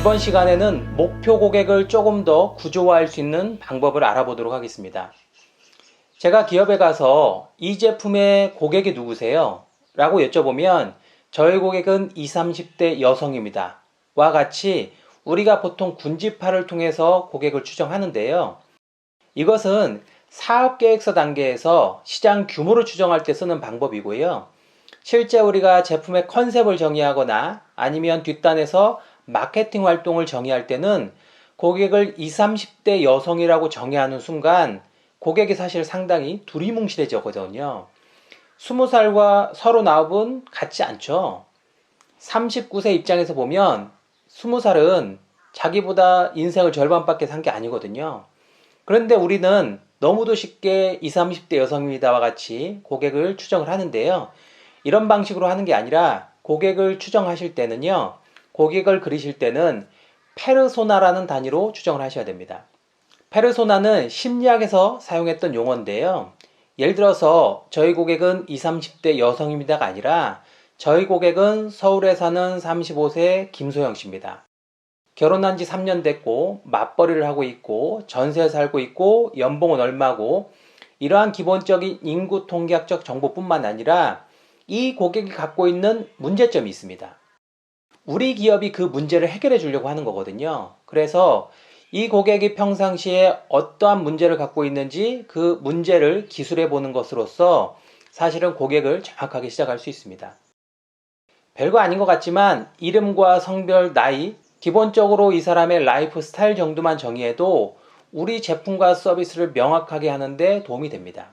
이번 시간에는 목표 고객을 조금 더 구조화할 수 있는 방법을 알아보도록 하겠습니다. 제가 기업에 가서 이 제품의 고객이 누구세요? 라고 여쭤보면 저희 고객은 20, 30대 여성입니다. 와 같이 우리가 보통 군집화를 통해서 고객을 추정하는데요. 이것은 사업계획서 단계에서 시장 규모를 추정할 때 쓰는 방법이고요. 실제 우리가 제품의 컨셉을 정의하거나 아니면 뒷단에서 마케팅 활동을 정의할 때는 고객을 20, 30대 여성이라고 정의하는 순간 고객이 사실 상당히 두리뭉실해지거든요. 20살과 39은 같지 않죠. 39세 입장에서 보면 20살은 자기보다 인생을 절반밖에 산 게 아니거든요. 그런데 우리는 너무도 쉽게 20, 30대 여성입니다와 같이 고객을 추정을 하는데요. 이런 방식으로 하는 게 아니라 고객을 추정하실 때는요. 고객을 그리실 때는 페르소나라는 단위로 추정을 하셔야 됩니다. 페르소나는 심리학에서 사용했던 용어인데요. 예를 들어서 저희 고객은 20, 30대 여성입니다가 아니라 저희 고객은 서울에 사는 35세 김소영 씨입니다. 결혼한 지 3년 됐고 맞벌이를 하고 있고 전세에 살고 있고 연봉은 얼마고 이러한 기본적인 인구 통계학적 정보뿐만 아니라 이 고객이 갖고 있는 문제점이 있습니다. 우리 기업이 그 문제를 해결해 주려고 하는 거거든요. 그래서 이 고객이 평상시에 어떠한 문제를 갖고 있는지 그 문제를 기술해 보는 것으로서 사실은 고객을 정확하게 시작할 수 있습니다. 별거 아닌 것 같지만 이름과 성별, 나이, 기본적으로 이 사람의 라이프 스타일 정도만 정의해도 우리 제품과 서비스를 명확하게 하는데 도움이 됩니다.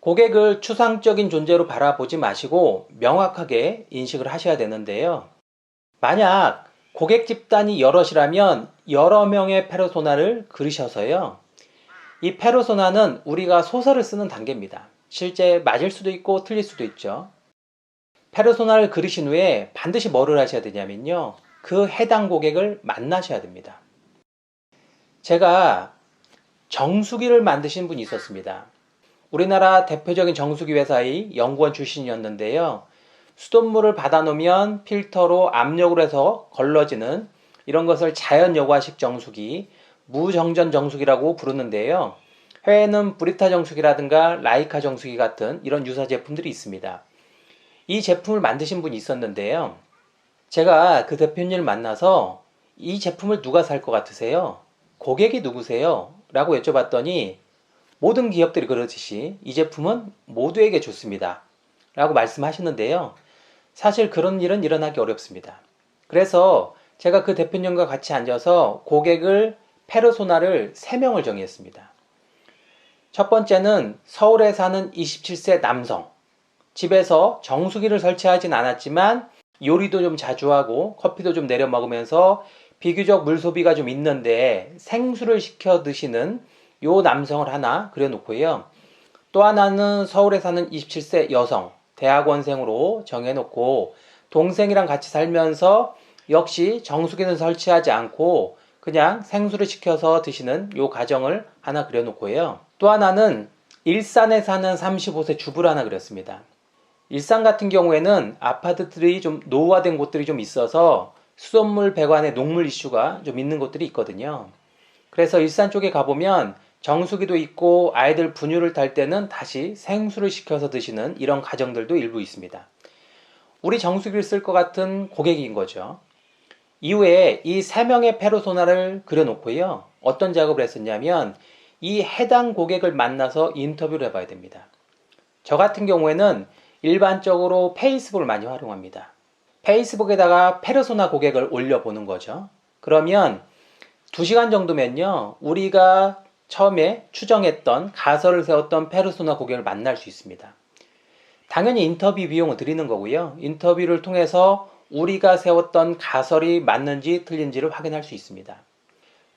고객을 추상적인 존재로 바라보지 마시고 명확하게 인식을 하셔야 되는데요. 만약 고객 집단이 여럿이라면 여러 명의 페르소나를 그리셔서요. 이 페르소나는 우리가 소설을 쓰는 단계입니다. 실제 맞을 수도 있고 틀릴 수도 있죠. 페르소나를 그리신 후에 반드시 뭐를 하셔야 되냐면요. 그 해당 고객을 만나셔야 됩니다. 제가 정수기를 만드신 분이 있었습니다. 우리나라 대표적인 정수기 회사의 연구원 출신이었는데요. 수돗물을 받아놓으면 필터로 압력으로 해서 걸러지는 이런 것을 자연여과식 정수기, 무정전 정수기라고 부르는데요. 해외에는 브리타 정수기라든가 라이카 정수기 같은 이런 유사 제품들이 있습니다. 이 제품을 만드신 분이 있었는데요. 제가 그 대표님을 만나서 이 제품을 누가 살 것 같으세요? 고객이 누구세요? 라고 여쭤봤더니 모든 기업들이 그러듯이 이 제품은 모두에게 좋습니다. 라고 말씀하시는데요. 사실 그런 일은 일어나기 어렵습니다. 그래서 제가 그 대표님과 같이 앉아서 고객을 페르소나를 3명을 정의했습니다. 첫 번째는 서울에 사는 27세 남성. 집에서 정수기를 설치하진 않았지만 요리도 좀 자주 하고 커피도 좀 내려 먹으면서 비교적 물 소비가 좀 있는데 생수를 시켜 드시는 요 남성을 하나 그려놓고요. 또 하나는 서울에 사는 27세 여성, 대학원생으로 정해놓고 동생이랑 같이 살면서 역시 정수기는 설치하지 않고 그냥 생수를 시켜서 드시는 요 가정을 하나 그려놓고요. 또 하나는 일산에 사는 35세 주부를 하나 그렸습니다. 일산 같은 경우에는 아파트들이 좀 노후화된 곳들이 좀 있어서 수돗물 배관에 녹물 이슈가 좀 있는 곳들이 있거든요. 그래서 일산 쪽에 가보면 정수기도 있고 아이들 분유를 탈 때는 다시 생수를 시켜서 드시는 이런 가정들도 일부 있습니다. 우리 정수기를 쓸 것 같은 고객인 거죠. 이후에 이 3명의 페르소나를 그려놓고요. 어떤 작업을 했었냐면 이 해당 고객을 만나서 인터뷰를 해봐야 됩니다. 저 같은 경우에는 일반적으로 페이스북을 많이 활용합니다. 페이스북에다가 페르소나 고객을 올려보는 거죠. 그러면 2시간 정도면요. 우리가 처음에 추정했던 가설을 세웠던 페르소나 고객을 만날 수 있습니다. 당연히 인터뷰 비용을 드리는 거고요. 인터뷰를 통해서 우리가 세웠던 가설이 맞는지 틀린지를 확인할 수 있습니다.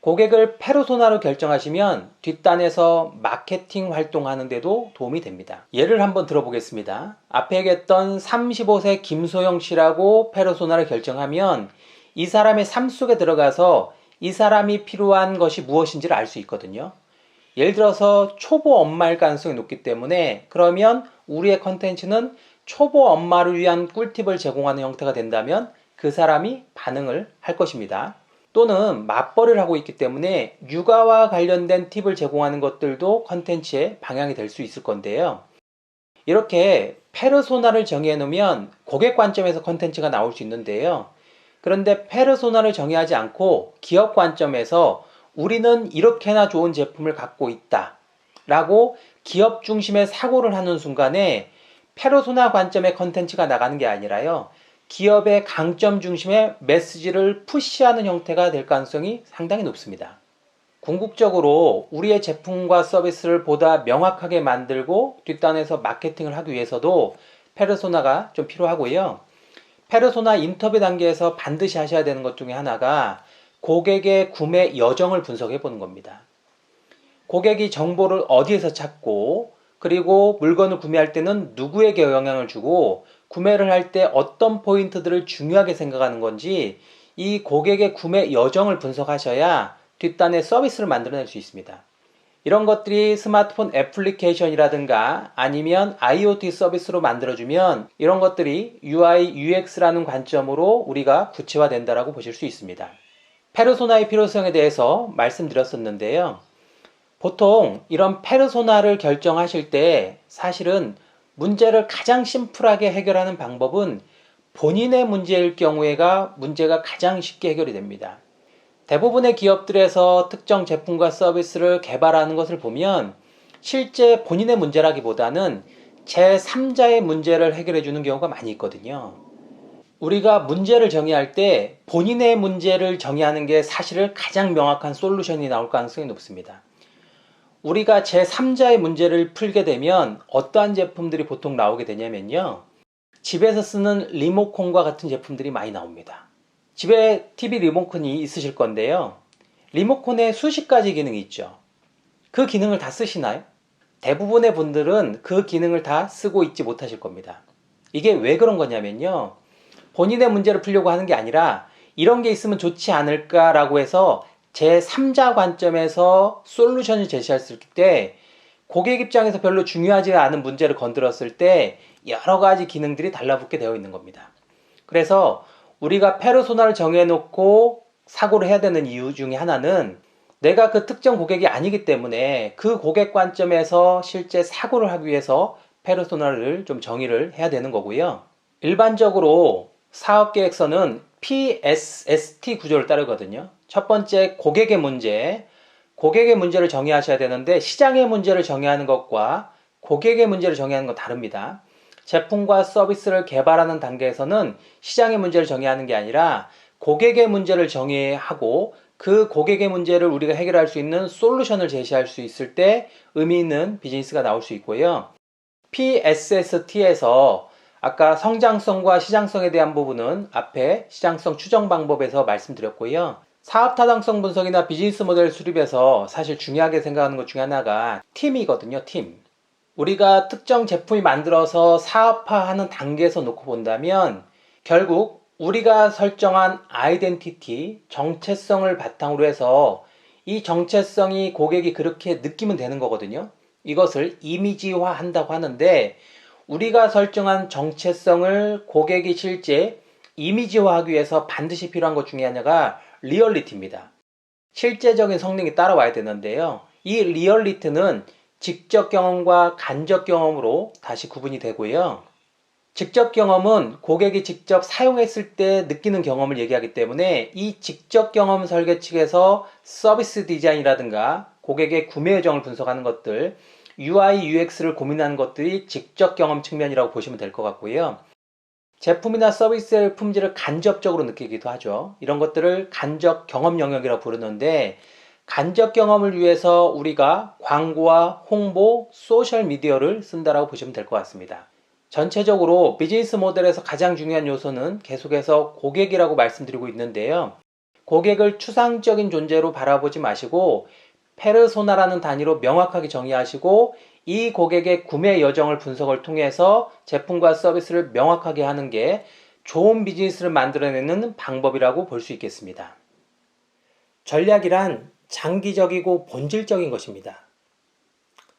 고객을 페르소나로 결정하시면 뒷단에서 마케팅 활동하는 데도 도움이 됩니다. 예를 한번 들어보겠습니다. 앞에 얘기했던 35세 김소영 씨라고 페르소나를 결정하면 이 사람의 삶 속에 들어가서 이 사람이 필요한 것이 무엇인지를 알 수 있거든요. 예를 들어서 초보 엄마일 가능성이 높기 때문에 그러면 우리의 컨텐츠는 초보 엄마를 위한 꿀팁을 제공하는 형태가 된다면 그 사람이 반응을 할 것입니다. 또는 맞벌이를 하고 있기 때문에 육아와 관련된 팁을 제공하는 것들도 컨텐츠의 방향이 될 수 있을 건데요. 이렇게 페르소나를 정해 놓으면 고객 관점에서 컨텐츠가 나올 수 있는데요. 그런데 페르소나를 정의하지 않고 기업 관점에서 우리는 이렇게나 좋은 제품을 갖고 있다 라고 기업 중심의 사고를 하는 순간에 페르소나 관점의 컨텐츠가 나가는 게 아니라요, 기업의 강점 중심의 메시지를 푸시하는 형태가 될 가능성이 상당히 높습니다. 궁극적으로 우리의 제품과 서비스를 보다 명확하게 만들고 뒷단에서 마케팅을 하기 위해서도 페르소나가 좀 필요하고요. 페르소나 인터뷰 단계에서 반드시 하셔야 되는 것 중에 하나가 고객의 구매 여정을 분석해 보는 겁니다. 고객이 정보를 어디에서 찾고, 그리고 물건을 구매할 때는 누구에게 영향을 주고, 구매를 할 때 어떤 포인트들을 중요하게 생각하는 건지 이 고객의 구매 여정을 분석하셔야 뒷단에 서비스를 만들어낼 수 있습니다. 이런 것들이 스마트폰 애플리케이션이라든가 아니면 IoT 서비스로 만들어주면 이런 것들이 UI, UX라는 관점으로 우리가 구체화된다라고 보실 수 있습니다. 페르소나의 필요성에 대해서 말씀드렸었는데요. 보통 이런 페르소나를 결정하실 때 사실은 문제를 가장 심플하게 해결하는 방법은 본인의 문제일 경우에가 문제가 가장 쉽게 해결이 됩니다. 대부분의 기업들에서 특정 제품과 서비스를 개발하는 것을 보면 실제 본인의 문제라기보다는 제3자의 문제를 해결해 주는 경우가 많이 있거든요. 우리가 문제를 정의할 때 본인의 문제를 정의하는 게 사실은 가장 명확한 솔루션이 나올 가능성이 높습니다. 우리가 제3자의 문제를 풀게 되면 어떠한 제품들이 보통 나오게 되냐면요, 집에서 쓰는 리모컨과 같은 제품들이 많이 나옵니다. 집에 TV 리모컨이 있으실 건데요. 리모컨에 수십 가지 기능이 있죠. 그 기능을 다 쓰시나요? 대부분의 분들은 그 기능을 다 쓰고 있지 못하실 겁니다. 이게 왜 그런 거냐면요, 본인의 문제를 풀려고 하는 게 아니라 이런 게 있으면 좋지 않을까라고 해서 제3자 관점에서 솔루션을 제시했을 때 고객 입장에서 별로 중요하지 않은 문제를 건드렸을 때 여러 가지 기능들이 달라붙게 되어 있는 겁니다. 그래서 우리가 페르소나를 정해놓고 사고를 해야 되는 이유 중에 하나는 내가 그 특정 고객이 아니기 때문에 그 고객 관점에서 실제 사고를 하기 위해서 페르소나를 좀 정의를 해야 되는 거고요. 일반적으로 사업계획서는 PSST 구조를 따르거든요. 첫 번째, 고객의 문제. 고객의 문제를 정의하셔야 되는데 시장의 문제를 정의하는 것과 고객의 문제를 정의하는 건 다릅니다. 제품과 서비스를 개발하는 단계에서는 시장의 문제를 정의하는 게 아니라 고객의 문제를 정의하고 그 고객의 문제를 우리가 해결할 수 있는 솔루션을 제시할 수 있을 때 의미 있는 비즈니스가 나올 수 있고요. PSST에서 아까 성장성과 시장성에 대한 부분은 앞에 시장성 추정 방법에서 말씀드렸고요. 사업 타당성 분석이나 비즈니스 모델 수립에서 사실 중요하게 생각하는 것 중에 하나가 팀이거든요. 팀. 우리가 특정 제품이 만들어서 사업화하는 단계에서 놓고 본다면 결국 우리가 설정한 아이덴티티, 정체성을 바탕으로 해서 이 정체성이 고객이 그렇게 느끼면 되는 거거든요. 이것을 이미지화 한다고 하는데 우리가 설정한 정체성을 고객이 실제 이미지화하기 위해서 반드시 필요한 것 중에 하나가 리얼리티입니다. 실제적인 성능이 따라와야 되는데요. 이 리얼리티는 직접 경험과 간접 경험으로 다시 구분이 되고요. 직접 경험은 고객이 직접 사용했을 때 느끼는 경험을 얘기하기 때문에 이 직접 경험 설계 측에서 서비스 디자인이라든가 고객의 구매 여정을 분석하는 것들, UI, UX를 고민하는 것들이 직접 경험 측면이라고 보시면 될 것 같고요. 제품이나 서비스의 품질을 간접적으로 느끼기도 하죠. 이런 것들을 간접 경험 영역이라고 부르는데 간접 경험을 위해서 우리가 광고와 홍보, 소셜미디어를 쓴다라고 보시면 될 것 같습니다. 전체적으로 비즈니스 모델에서 가장 중요한 요소는 계속해서 고객이라고 말씀드리고 있는데요. 고객을 추상적인 존재로 바라보지 마시고 페르소나라는 단위로 명확하게 정의하시고 이 고객의 구매 여정을 분석을 통해서 제품과 서비스를 명확하게 하는 게 좋은 비즈니스를 만들어내는 방법이라고 볼 수 있겠습니다. 전략이란 장기적이고 본질적인 것입니다.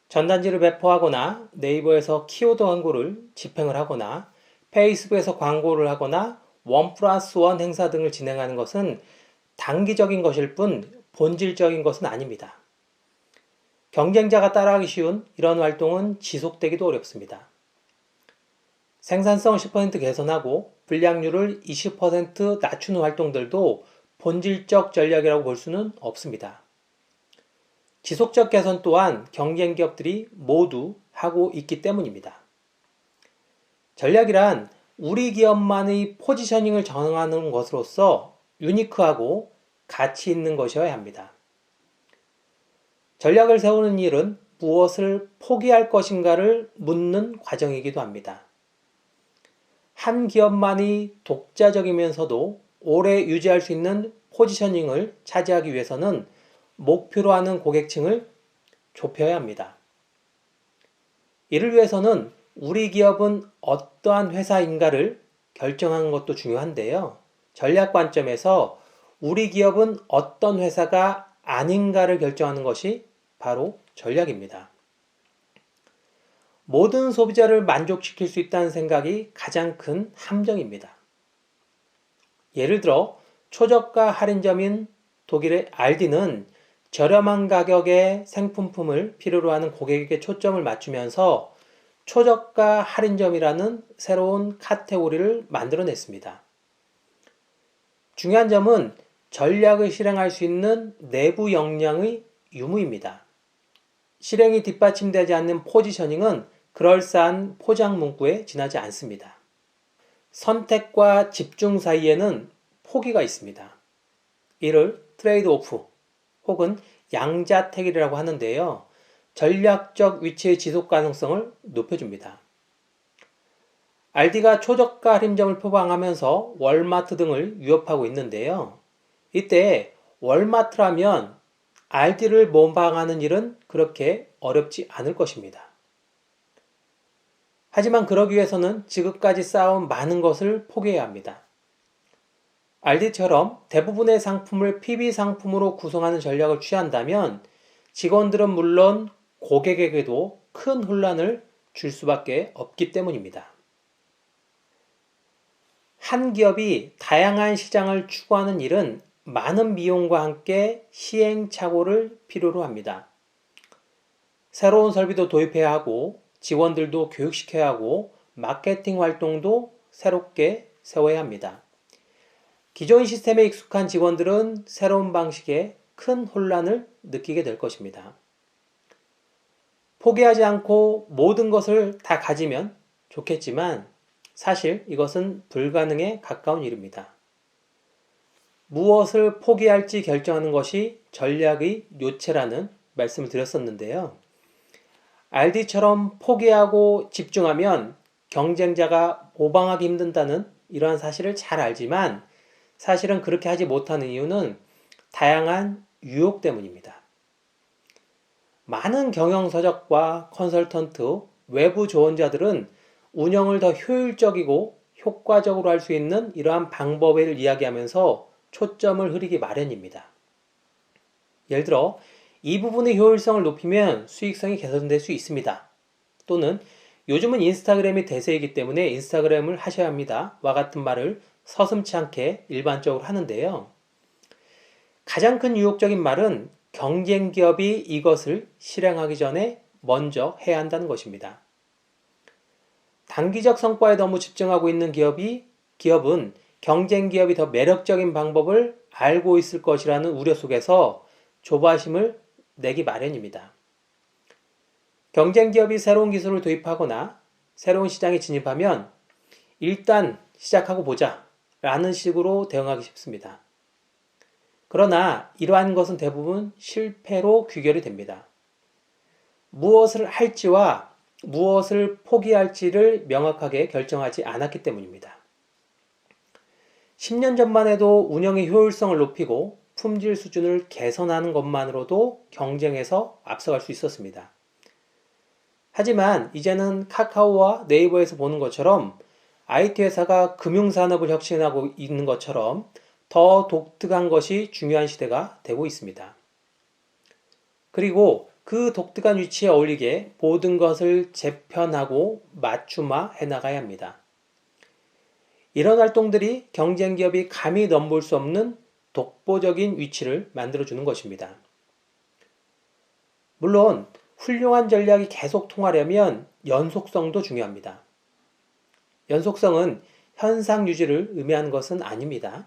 전단지를 배포하거나 네이버에서 키워드 광고를 집행을 하거나 페이스북에서 광고를 하거나 1+1 행사 등을 진행하는 것은 단기적인 것일 뿐 본질적인 것은 아닙니다. 경쟁자가 따라하기 쉬운 이런 활동은 지속되기도 어렵습니다. 생산성을 10% 개선하고 불량률을 20% 낮추는 활동들도 본질적 전략이라고 볼 수는 없습니다. 지속적 개선 또한 경쟁 기업들이 모두 하고 있기 때문입니다. 전략이란 우리 기업만의 포지셔닝을 정하는 것으로서 유니크하고 가치 있는 것이어야 합니다. 전략을 세우는 일은 무엇을 포기할 것인가를 묻는 과정이기도 합니다. 한 기업만이 독자적이면서도 오래 유지할 수 있는 포지셔닝을 차지하기 위해서는 목표로 하는 고객층을 좁혀야 합니다. 이를 위해서는 우리 기업은 어떠한 회사인가를 결정하는 것도 중요한데요. 전략 관점에서 우리 기업은 어떤 회사가 아닌가를 결정하는 것이 바로 전략입니다. 모든 소비자를 만족시킬 수 있다는 생각이 가장 큰 함정입니다. 예를 들어 초저가 할인점인 독일의 알디는 저렴한 가격의 생품품을 필요로 하는 고객에게 초점을 맞추면서 초저가 할인점이라는 새로운 카테고리를 만들어냈습니다. 중요한 점은 전략을 실행할 수 있는 내부 역량의 유무입니다. 실행이 뒷받침되지 않는 포지셔닝은 그럴싸한 포장 문구에 지나지 않습니다. 선택과 집중 사이에는 포기가 있습니다. 이를 트레이드 오프 혹은 양자택일이라고 하는데요. 전략적 위치의 지속 가능성을 높여줍니다. 알디가 초저가 할인점을 표방하면서 월마트 등을 위협하고 있는데요. 이때 월마트라면 알디를 모방하는 일은 그렇게 어렵지 않을 것입니다. 하지만 그러기 위해서는 지금까지 쌓아온 많은 것을 포기해야 합니다. 알디처럼 대부분의 상품을 PB 상품으로 구성하는 전략을 취한다면 직원들은 물론 고객에게도 큰 혼란을 줄 수밖에 없기 때문입니다. 한 기업이 다양한 시장을 추구하는 일은 많은 비용과 함께 시행착오를 필요로 합니다. 새로운 설비도 도입해야 하고 직원들도 교육시켜야 하고 마케팅 활동도 새롭게 세워야 합니다. 기존 시스템에 익숙한 직원들은 새로운 방식에 큰 혼란을 느끼게 될 것입니다. 포기하지 않고 모든 것을 다 가지면 좋겠지만 사실 이것은 불가능에 가까운 일입니다. 무엇을 포기할지 결정하는 것이 전략의 요체라는 말씀을 드렸었는데요. 알디처럼 포기하고 집중하면 경쟁자가 모방하기 힘든다는 이러한 사실을 잘 알지만 사실은 그렇게 하지 못하는 이유는 다양한 유혹 때문입니다. 많은 경영서적과 컨설턴트, 외부 조언자들은 운영을 더 효율적이고 효과적으로 할 수 있는 이러한 방법을 이야기하면서 초점을 흐리기 마련입니다. 예를 들어 이 부분의 효율성을 높이면 수익성이 개선될 수 있습니다. 또는 요즘은 인스타그램이 대세이기 때문에 인스타그램을 하셔야 합니다. 와 같은 말을 서슴지 않게 일반적으로 하는데요. 가장 큰 유혹적인 말은 경쟁 기업이 이것을 실행하기 전에 먼저 해야 한다는 것입니다. 단기적 성과에 너무 집중하고 있는 기업은 경쟁 기업이 더 매력적인 방법을 알고 있을 것이라는 우려 속에서 조바심을 내기 마련입니다. 경쟁 기업이 새로운 기술을 도입하거나 새로운 시장에 진입하면 일단 시작하고 보자 라는 식으로 대응하기 쉽습니다. 그러나 이러한 것은 대부분 실패로 귀결이 됩니다. 무엇을 할지와 무엇을 포기할지를 명확하게 결정하지 않았기 때문입니다. 10년 전만 해도 운영의 효율성을 높이고 품질 수준을 개선하는 것만으로도 경쟁에서 앞서갈 수 있었습니다. 하지만 이제는 카카오와 네이버에서 보는 것처럼 IT 회사가 금융산업을 혁신하고 있는 것처럼 더 독특한 것이 중요한 시대가 되고 있습니다. 그리고 그 독특한 위치에 어울리게 모든 것을 재편하고 맞춤화 해나가야 합니다. 이런 활동들이 경쟁 기업이 감히 넘볼 수 없는 독보적인 위치를 만들어주는 것입니다. 물론 훌륭한 전략이 계속 통하려면 연속성도 중요합니다. 연속성은 현상 유지를 의미하는 것은 아닙니다.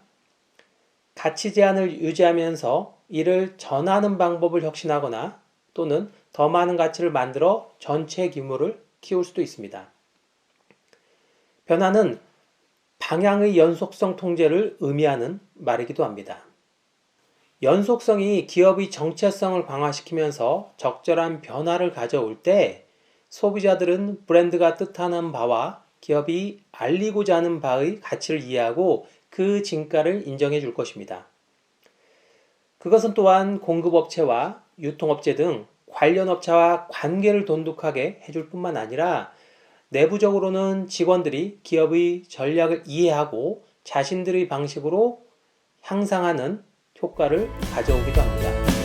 가치 제한을 유지하면서 이를 전하는 방법을 혁신하거나 또는 더 많은 가치를 만들어 전체 규모를 키울 수도 있습니다. 변화는 방향의 연속성 통제를 의미하는 말이기도 합니다. 연속성이 기업의 정체성을 강화시키면서 적절한 변화를 가져올 때 소비자들은 브랜드가 뜻하는 바와 기업이 알리고자 하는 바의 가치를 이해하고 그 진가를 인정해 줄 것입니다. 그것은 또한 공급업체와 유통업체 등 관련 업체와 관계를 돈독하게 해줄 뿐만 아니라 내부적으로는 직원들이 기업의 전략을 이해하고 자신들의 방식으로 향상하는 효과를 가져오기도 합니다.